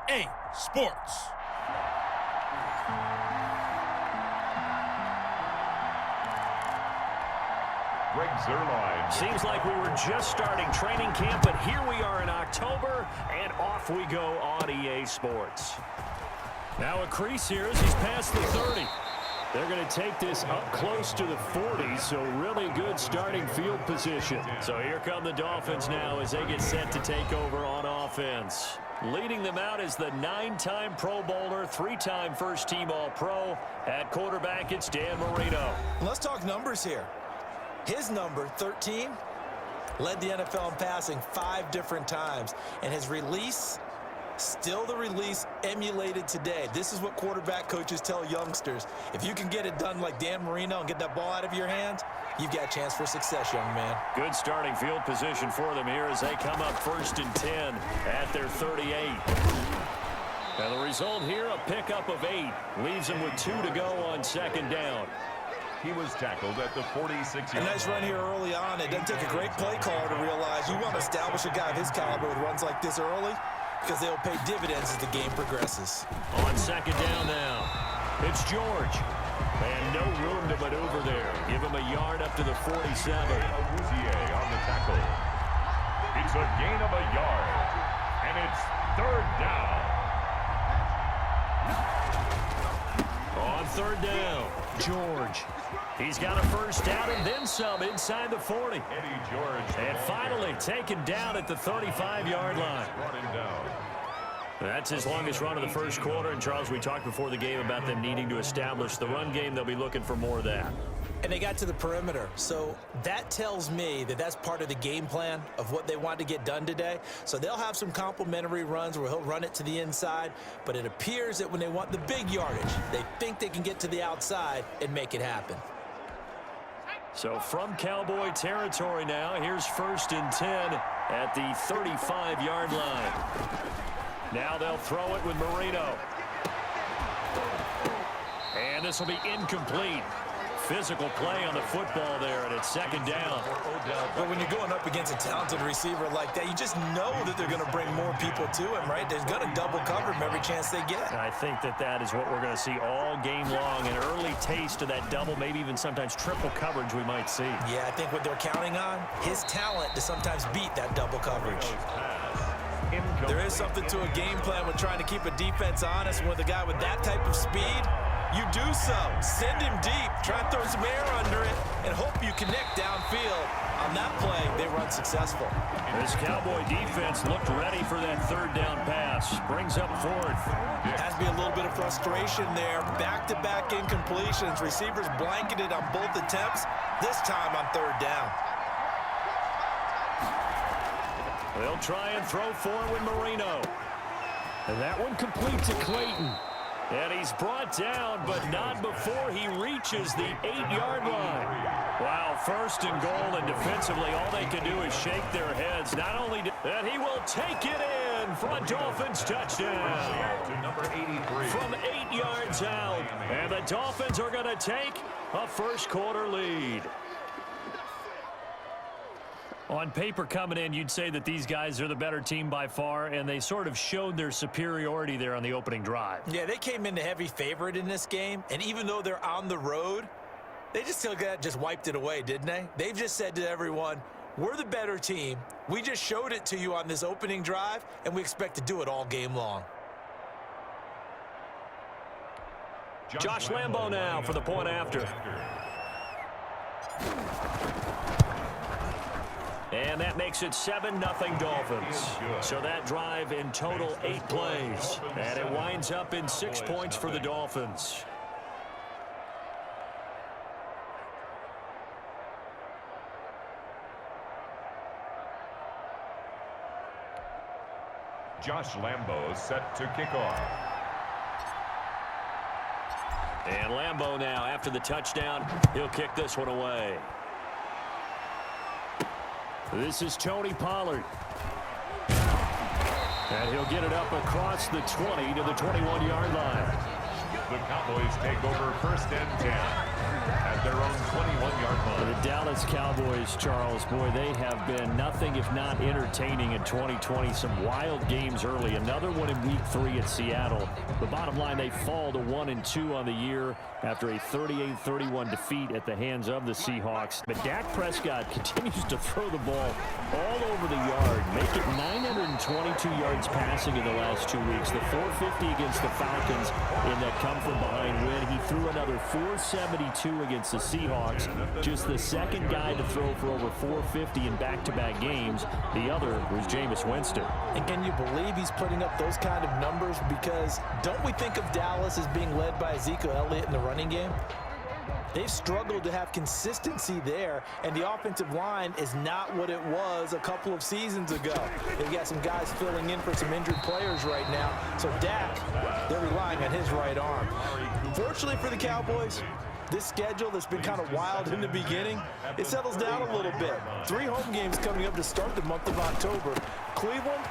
EA Sports. Greg Zerline. Seems like we were just starting training camp, but here we are in October, and off we go on EA Sports. Now a crease here as he's past the 30. They're going to take this up close to the 40, so really good starting field position. So here come the Dolphins now as they get set to take over on offense. Leading them out is the 9-time Pro Bowler, 3-time first-team All-Pro. At quarterback, it's Dan Marino. Let's talk numbers here. His number, 13, led the NFL in passing 5 different times. And his release, still the release emulated today. This is what quarterback coaches tell youngsters. If you can get it done like Dan Marino and get that ball out of your hands, you've got a chance for success, young man. Good starting field position for them here as they come up 1st and 10 at their 38. Now the result here, a pickup of 8. Leaves them with 2 to go on 2nd down. He was tackled at the 46-yard line. A nice run here early on. It doesn't take a great play caller to realize you want to establish a guy of his caliber with runs like this early because they'll pay dividends as the game progresses. On 2nd down now, it's George. And no room to maneuver there. Give him a yard up to the 47. Awuzie on the tackle. It's a gain of a yard. And it's 3rd down. On 3rd down, George. He's got a 1st down and then some inside the 40. Eddie George. And finally taken down at the 35-yard line. Brought him down. That's his longest run of the 1st quarter. And, Charles, we talked before the game about them needing to establish the run game. They'll be looking for more of that. And they got to the perimeter. So that tells me that that's part of the game plan of what they want to get done today. So they'll have some complimentary runs where he'll run it to the inside. But it appears that when they want the big yardage, they think they can get to the outside and make it happen. So from Cowboy territory now, here's 1st and 10 at the 35-yard line. Now they'll throw it with Marino. And this will be incomplete. Physical play on the football there, and it's 2nd down. But when you're going up against a talented receiver like that, you just know that they're going to bring more people to him, right? They're going to double cover him every chance they get. And I think that is what we're going to see all game long, an early taste of that double, maybe even sometimes triple coverage we might see. Yeah, I think what they're counting on, his talent to sometimes beat that double coverage. There is something to a game plan with trying to keep a defense honest with a guy with that type of speed. You do so. Send him deep. Try and throw some air under it and hope you connect downfield. On that play, they run successful. This Cowboy defense looked ready for that 3rd down pass. Brings up 4th. Has to be a little bit of frustration there. Back-to-back incompletions. Receivers blanketed on both attempts. This time on 3rd down. They'll try and throw forward with Marino. And that one complete to Clayton. And he's brought down, but not before he reaches the 8-yard line. Wow, 1st and goal, and defensively, all they can do is shake their heads. Not only that, he will take it in for a Dolphins touchdown. To number 83. From 8 yards out. And the Dolphins are going to take a 1st quarter lead. On paper coming in, you'd say that these guys are the better team by far, and they sort of showed their superiority there on the opening drive. Yeah, they came in the heavy favorite in this game, and even though they're on the road, they just wiped it away, didn't they? They've just said to everyone, we're the better team. We just showed it to you on this opening drive, and we expect to do it all game long. Josh Lambo now for the point after. And that makes it 7-0 Dolphins. So that drive in total 8 plays. And it winds up in 6 points for the Dolphins. Josh Lambo set to kick off. And Lambo now, after the touchdown, he'll kick this one away. This is Tony Pollard. And he'll get it up across the 20 to the 21-yard line. The Cowboys take over 1st and 10 at their own 21-yard line. The Dallas Cowboys, Charles, boy, they have been nothing if not entertaining in 2020. Some wild games early. Another one in Week 3 at Seattle. The bottom line, they fall to 1-2 on the year after a 38-31 defeat at the hands of the Seahawks. But Dak Prescott continues to throw the ball all over the yard, make it 922 yards passing in the last 2 weeks. The 450 against the Falcons in that come-from-behind win. He threw another 472 against the Seahawks. Just the second guy to throw for over 450 in back-to-back games. The other was Jameis Winston. And can you believe he's putting up those kind of numbers? Because don't we think of Dallas as being led by Ezekiel Elliott in the running game? They've struggled to have consistency there, and the offensive line is not what it was a couple of seasons ago. They've got some guys filling in for some injured players right now. So Dak, they're relying on his right arm. Fortunately for the Cowboys, this schedule that's been kind of wild in the beginning, it settles down a little bit. 3 home games coming up to start the month of October. Cleveland,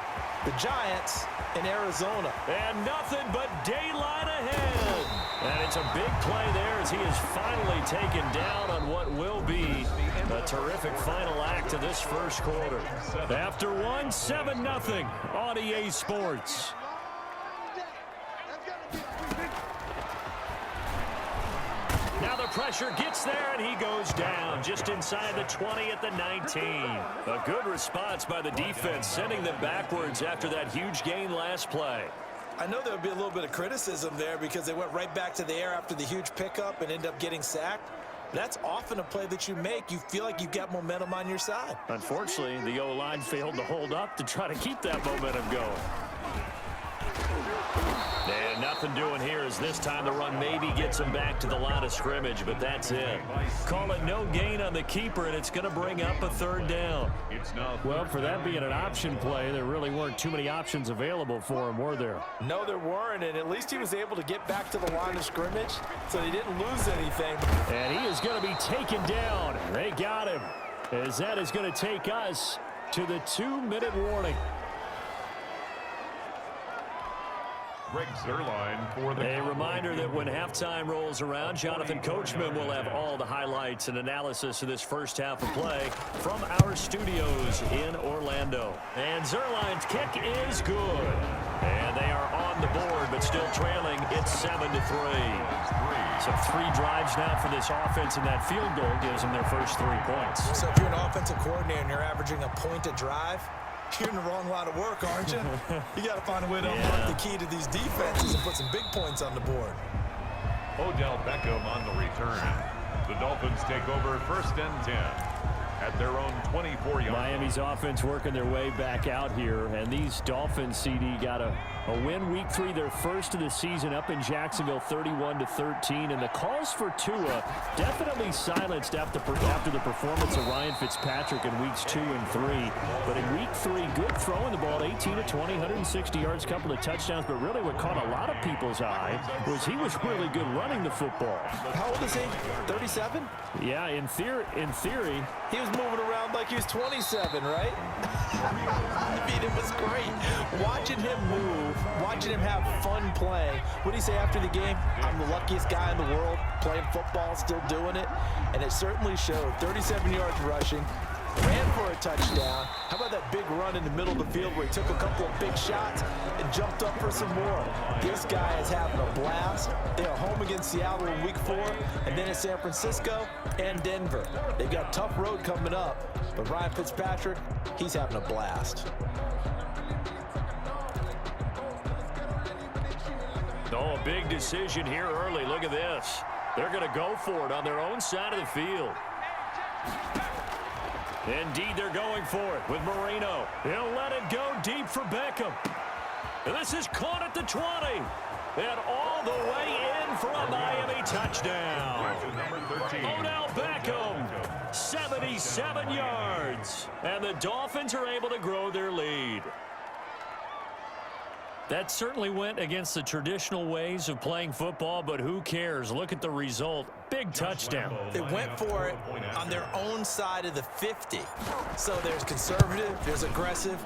the Giants, and Arizona. And nothing but daylight ahead. And it's a big play there as he is finally taken down on what will be a terrific final act of this first quarter. After 1, 7-0 on EA Sports. Now the pressure gets there, and he goes down just inside the 20 at the 19. A good response by the defense, sending them backwards after that huge gain last play. I know there'll be a little bit of criticism there because they went right back to the air after the huge pickup and ended up getting sacked. That's often a play that you make. You feel like you've got momentum on your side. Unfortunately, the O-line failed to hold up to try to keep that momentum going. And nothing doing here as this time the run maybe gets him back to the line of scrimmage, but that's it. Call it no gain on the keeper, and it's going to bring up a 3rd down. Well, for that being an option play, there really weren't too many options available for him, were there? No, there weren't, and at least he was able to get back to the line of scrimmage, so he didn't lose anything. And he is going to be taken down. They got him, as that is going to take us to the 2-minute warning. A reminder that when halftime rolls around, Jonathan Coachman will have all the highlights and analysis of this first half of play from our studios in Orlando. And Zuerlein's kick is good. And they are on the board, but still trailing. It's 7-3. So 3 drives now for this offense, and that field goal gives them their first 3 points. So if you're an offensive coordinator and you're averaging a point a drive, you're in the wrong line of work, aren't you? You got to find a way to unlock the key to these defenses and put some big points on the board. Odell Beckham on the return. The Dolphins take over 1st and 10 at their own 24-yard. Miami's offense working their way back out here, and these Dolphins, CD, got a win Week 3, their first of the season up in Jacksonville, 31-13, and the calls for Tua definitely silenced after the performance of Ryan Fitzpatrick in Weeks 2 and 3. But in Week 3, good throwing the ball, 18-20, 160 yards, couple of touchdowns, but really what caught a lot of people's eye was he was really good running the football. How old is he? 37? Yeah, in theory, he was moving around like he was 27, right? I mean, it was great. Watching him move, watching him have fun playing. What did he say after the game? I'm the luckiest guy in the world playing football, still doing it. And it certainly showed. 37 yards rushing, ran for a touchdown. How about that big run in the middle of the field where he took a couple of big shots and jumped up for some more? This guy is having a blast. They are home against Seattle in Week 4, and then in San Francisco and Denver. They've got a tough road coming up, but Ryan Fitzpatrick, he's having a blast. Oh, a big decision here early. Look at this. They're going to go for it on their own side of the field. Indeed, they're going for it with Marino. He'll let it go deep for Beckham. And this is caught at the 20. And all the way in for a Miami touchdown. Odell Beckham, 77 yards. And the Dolphins are able to grow their lead. That certainly went against the traditional ways of playing football, but who cares? Look at the result. Big touchdown. They went for it on their own side of the 50. So there's conservative, there's aggressive,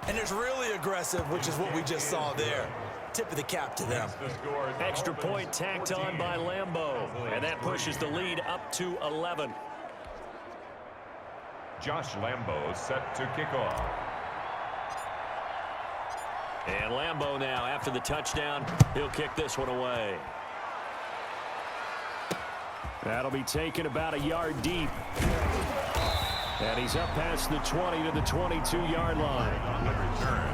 and there's really aggressive, which is what we just saw there. tip of the cap to them. Extra point tacked on by Lambeau. And that pushes the lead up to 11. Josh Lambeau set to kick off. And Lambeau now, after the touchdown, he'll kick this one away. That'll be taken about a yard deep. And he's up past the 20 to the 22-yard line. On the return,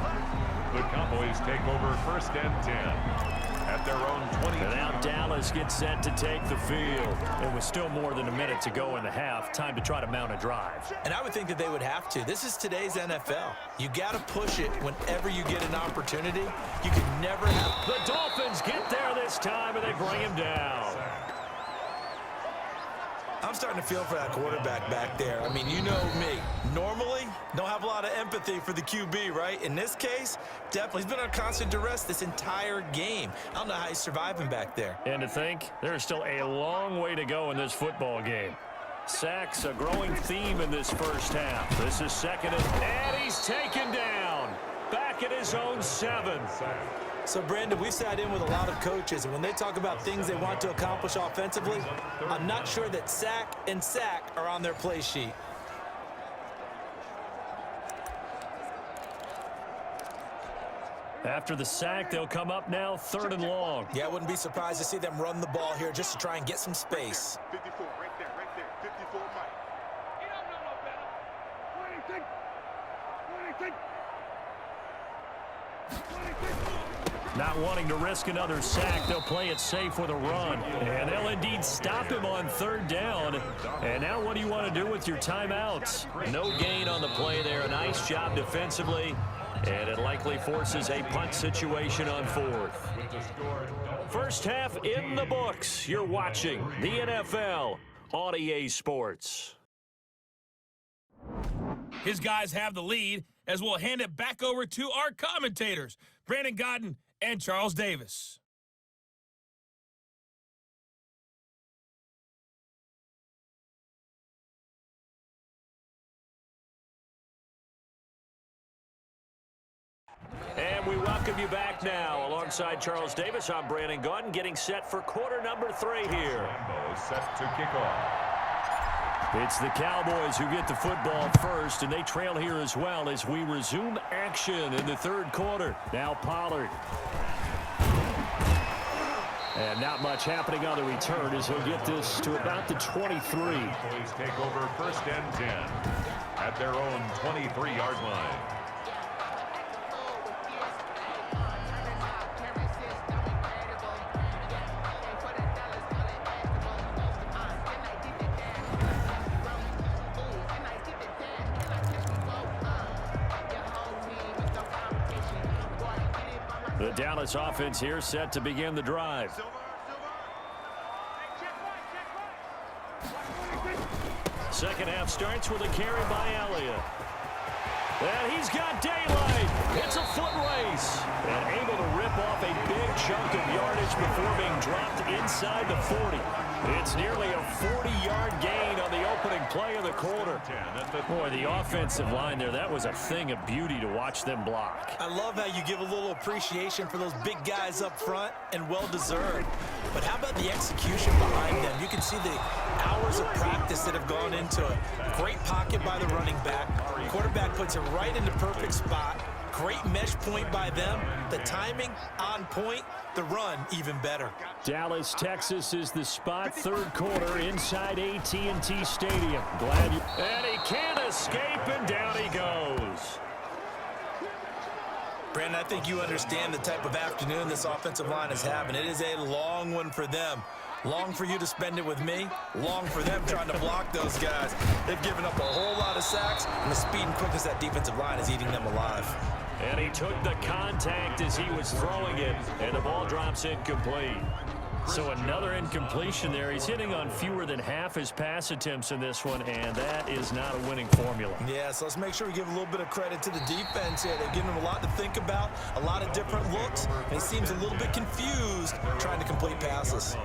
the Cowboys take over 1st and 10 at their own 20. And now Dallas gets set to take the field. It was still more than a minute to go in the half. Time to try to mount a drive. And I would think that they would have to. This is today's NFL. You got to push it whenever you get an opportunity. You can never have. The Dolphins get there this time, and they bring him down. I'm starting to feel for that quarterback back there. I mean, you know me. Normally, don't have a lot of empathy for the QB, right? In this case, definitely. He's been on constant duress this entire game. I don't know how he's surviving back there. And to think, there's still a long way to go in this football game. Sacks, a growing theme in this first half. This is 2nd and he's taken down. Back at his own 7. So, Brandon, we've sat in with a lot of coaches, and when they talk about things they want to accomplish offensively, I'm not sure that sack and sack are on their play sheet. After the sack, they'll come up now 3rd and long. Yeah, I wouldn't be surprised to see them run the ball here just to try and get some space. 54, right there, 54, Mike. You don't know no better. 22. Not wanting to risk another sack, they'll play it safe with a run. And they'll indeed stop him on 3rd down. And now what do you want to do with your timeouts? No gain on the play there. A nice job defensively. And it likely forces a punt situation on 4th. First half in the books. You're watching the NFL on EA Sports. His guys have the lead as we'll hand it back over to our commentators, Brandon Godden and Charles Davis. And we welcome you back now. Alongside Charles Davis, I'm Brandon Godden, getting set for quarter number 3 here. Lambeau set to kick off. It's the Cowboys who get the football first, and they trail here as well as we resume action in the 3rd quarter. Now Pollard. And not much happening on the return as he'll get this to about the 23. Cowboys take over 1st and 10 at their own 23-yard line. The Dallas offense here set to begin the drive. Second half starts with a carry by Elliott. And he's got daylight. It's a foot race. And able to rip off a big chunk of yardage before being dropped inside the 40. It's nearly a 40-yard gain on the opening play of the quarter. Boy, the offensive line there, that was a thing of beauty to watch them block. I love how you give a little appreciation for those big guys up front, and well-deserved. But how about the execution behind them? You can see the hours of practice that have gone into it. Great pocket by the running back. Quarterback puts it right in the perfect spot. Great mesh point by them. The timing on point. The run even better. Dallas, Texas is the spot. 3rd quarter inside AT&T Stadium. Glad you... And he can't escape, and down he goes. Brandon, I think you understand the type of afternoon this offensive line is having. It is a long one for them. Long for you to spend it with me. Long for them trying to block those guys. They've given up a whole lot of sacks, and the speed and quickness that defensive line is eating them alive. And he took the contact as he was throwing it, and the ball drops incomplete. So another incompletion there. He's hitting on fewer than half his pass attempts in this one, and that is not a winning formula. Yeah, so let's make sure we give a little bit of credit to the defense here. They've given him a lot to think about, a lot of different looks, and he seems a little bit confused trying to complete passes.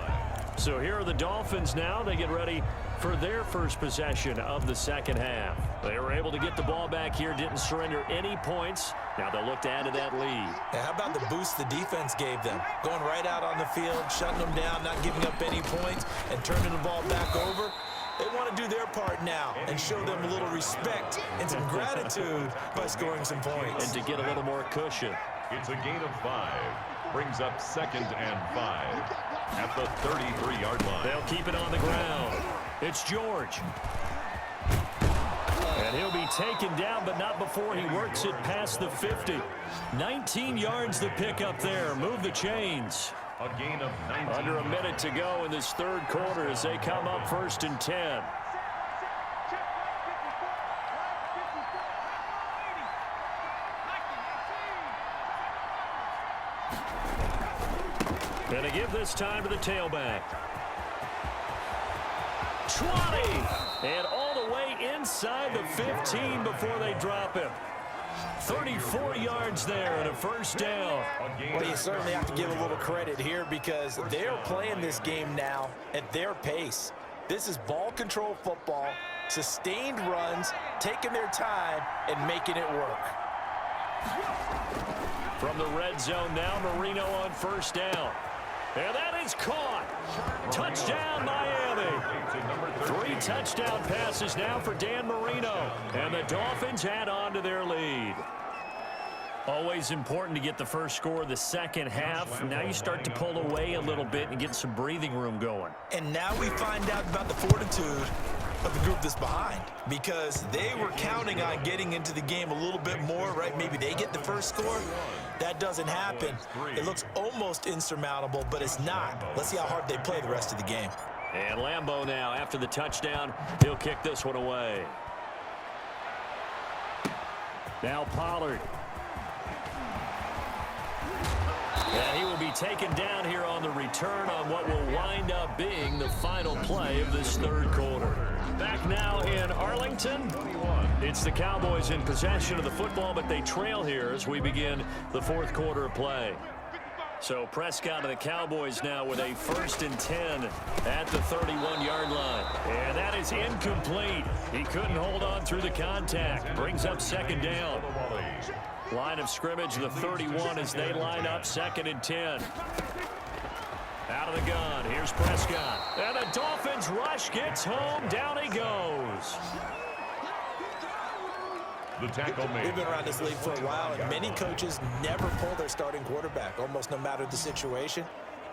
So here are the Dolphins now. They get ready for their first possession of the second half. They were able to get the ball back here, didn't surrender any points. Now they'll look to add to that lead. Yeah, how about the boost the defense gave them? Going right out on the field, shutting them down, not giving up any points, and turning the ball back over. They want to do their part now and show them a little respect and some gratitude by scoring some points. And to get a little more cushion. It's a gain of 5. Brings up 2nd and 5 at the 33-yard line. They'll keep it on the ground. It's George. And he'll be taken down, but not before he works it past the 50. 19 yards the pick up there. Move the chains. A gain of 19. Under a minute to go in this third quarter as they come up 1st and 10. And to give this time to the tailback. 20! And all the way inside the 15 before they drop him. 34 yards there and a first down. Well, you certainly have to give a little credit here because they're playing this game now at their pace. This is ball control football, sustained runs, taking their time, and making it work. From the red zone now, Marino on first down. And that is caught. Touchdown, Miami. 3 touchdown passes now for Dan Marino. And the Dolphins add on to their lead. Always important to get the first score of the second half. Now you start to pull away a little bit and get some breathing room going. And now we find out about the fortitude of the group that's behind because they were counting on getting into the game a little bit more, right? Maybe they get the first score. That doesn't happen. It looks almost insurmountable, but it's not. Let's see how hard they play the rest of the game. And Lambeau now, after the touchdown, he'll kick this one away. Now Pollard. And he will be taken down here on the return on what will wind up being the final play of this third quarter. Back now in Arlington. It's the Cowboys in possession of the football, but they trail here as we begin the fourth quarter of play. So Prescott and the Cowboys now with a 1st and 10 at the 31-yard line. And that is incomplete. He couldn't hold on through the contact. Brings up 2nd down. Line of scrimmage, the 31 as they line up 2nd and 10. Out of the gun, here's Prescott. And the Dolphins rush gets home, down he goes. The tackle made. We've been around this league for a while, and many coaches never pull their starting quarterback, almost no matter the situation.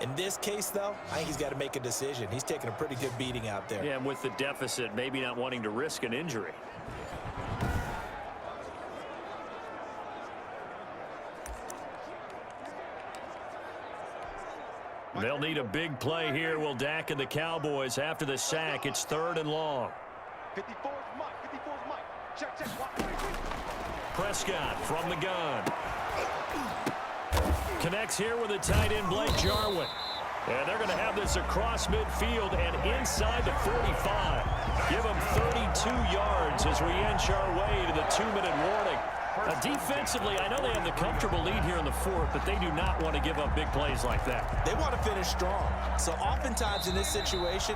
In this case, though, I think he's got to make a decision. He's taking a pretty good beating out there. Yeah, and with the deficit, maybe not wanting to risk an injury. They'll need a big play here, will Dak and the Cowboys. After the sack, it's 3rd and long. 54's Mike. 54's Mike. Check. Prescott from the gun. Connects here with the tight end, Blake Jarwin. And they're going to have this across midfield and inside the 45. Give them 32 yards as we inch our way to the 2-minute warning. Defensively, I know they have the comfortable lead here in the fourth, but they do not want to give up big plays like that. They want to finish strong. So oftentimes in this situation,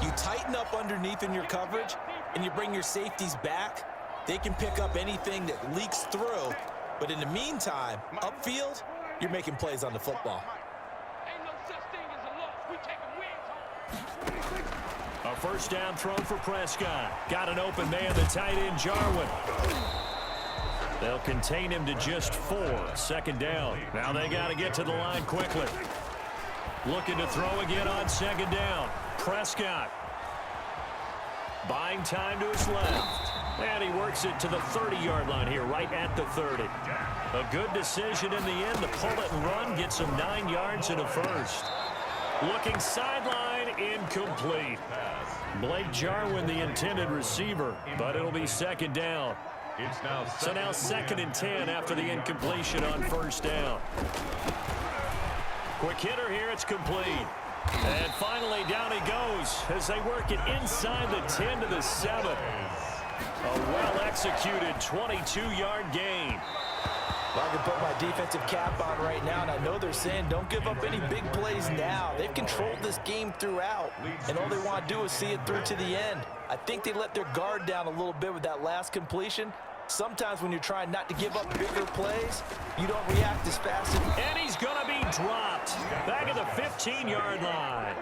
you tighten up underneath in your coverage, and you bring your safeties back. They can pick up anything that leaks through. But in the meantime, upfield, you're making plays on the football. Ain't no such thing as a loss. We taking wins home. A first down throw for Prescott. Got an open man, the tight end, Jarwin. They'll contain him to just 4. 2nd down. Now they got to get to the line quickly. Looking to throw again on 2nd down. Prescott. Buying time to his left. And he works it to the 30-yard line here, right at the 30. A good decision in the end to pull it and run. Gets him 9 yards and a first. Looking sideline, incomplete. Blake Jarwin, the intended receiver, but it'll be 2nd down. So now 2nd and 10 after the incompletion on 1st down. Quick hitter here, it's complete. And finally down he goes as they work it inside the 10 to the 7. A well-executed 22-yard gain. Well, I can put my defensive cap on right now, and I know they're saying don't give up any big plays now. They've controlled this game throughout, and all they want to do is see it through to the end. I think they let their guard down a little bit with that last completion. Sometimes when you're trying not to give up bigger plays, you don't react as fast. And he's going to be dropped back at the 15-yard line.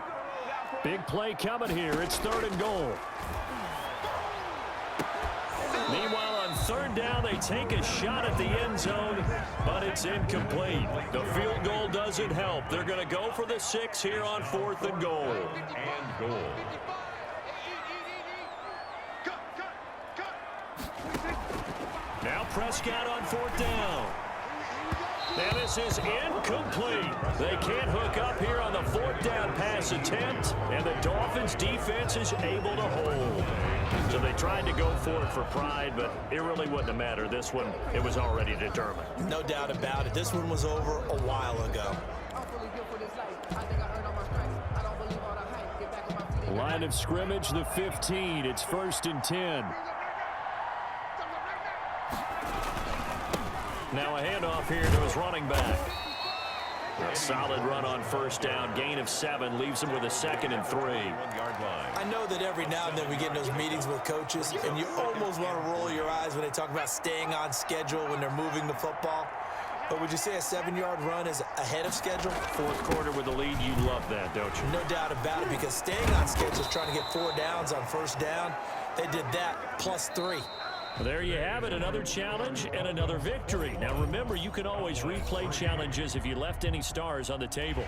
Big play coming here. It's 3rd and goal. Meanwhile, on 3rd down, they take a shot at the end zone, but it's incomplete. The field goal doesn't help. They're going to go for the 6 here on 4th and goal. And goal. Now Prescott on 4th down. Now this is incomplete. They can't hook up here on the 4th down pass attempt, and the Dolphins defense is able to hold. So they tried to go for it for pride, but it really wouldn't have mattered. This one, it was already determined. No doubt about it. This one was over a while ago. Line of scrimmage, the 15. It's 1st and 10. Now a handoff here to his running back. A solid run on 1st down. Gain of 7 leaves him with a 2nd and 3. 1-yard line. I know that every now and then we get in those meetings with coaches, and you almost want to roll your eyes when they talk about staying on schedule when they're moving the football. But would you say a 7-yard run is ahead of schedule? 4th quarter with the lead, you love that, don't you? No doubt about it, because staying on schedule is trying to get 4 downs on 1st down. They did that plus 3. There you have it, another challenge and another victory. Now remember, you can always replay challenges if you left any stars on the table.